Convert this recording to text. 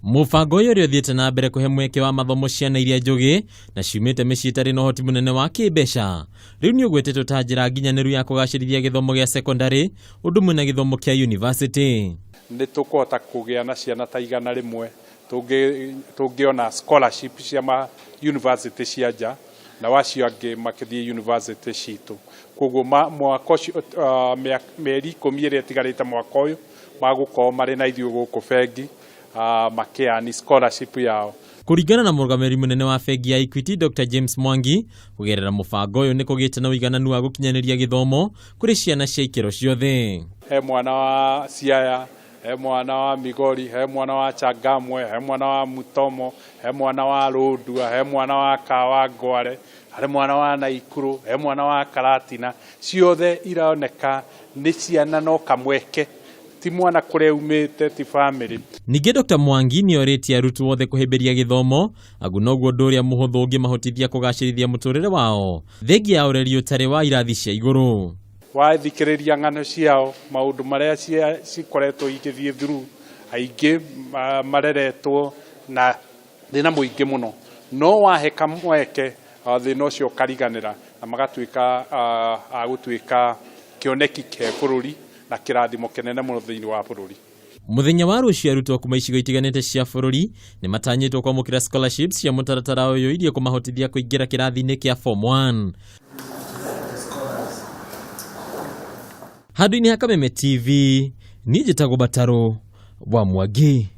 Mubango uyu uri uthiite na mbere kuhe mweke wa mathomo ciana iria njugi na ciumite micii itari na uhoti munene wa kimbeca. Riu ni ugwetetwo ta njira nginyaniru ya kugacirithia githomo gia secondary undu mwina githomo kia university. Ni tukuhota kugia na ciana ta igana rimwe tungiona scholarship cia ma university cia nja na wacio angi makithie university citu. Koguo mwaka ucio mieri 10 iria itigarite mwaka uyu magukorwo mari na ithuĩ guku bengi makiani scholarship yao. Kuringana na murugamiriri munene wa bengi ya Equity Dr.James Mwangi, kugerera mubango uyu ni kugite na uigananu wa gukinyaniria githomo kuri ciana cia ikero ciothe. He mwana wa Siaya, he mwana wa Migori, he mwana wa Changamwe, he mwana wa Mutomo, he mwana wa Rundua, he mwana wa Kawangware, he mwana wa Naikuru, he mwana wa Karatina. Ciothe iraoneka ni ciana no kamweke, ti mwana kuria umite, ti family. Ningi Dr. Mwangi ni oritie arutwo othe kuhimbiria githomo agu noguo ndu uria muhuthu ungimahotithia kugacirithia muturire wao thengi ya ureri utari wa irathi cia iguru. Wathikiriria ng'ano ciao maundu maria cikoretwo igithie through aingi mareretwo na thina muingi muno no waheka mweke thina ucio kariganira na magatuika agutwika kioneki ke bururi na kirathimo kenene muno thiini wa bururi. Muthenya wa rucio arutwo kuma icigo itiganite cia bururi ni matanyitwo kwamukira scholarships cia mutaratara uyu iria kumahotithia kuingira kirathi-ini kia form 1. Handu-ini ha Kameme TV, ni njitagwo Bataro wa Mwangi.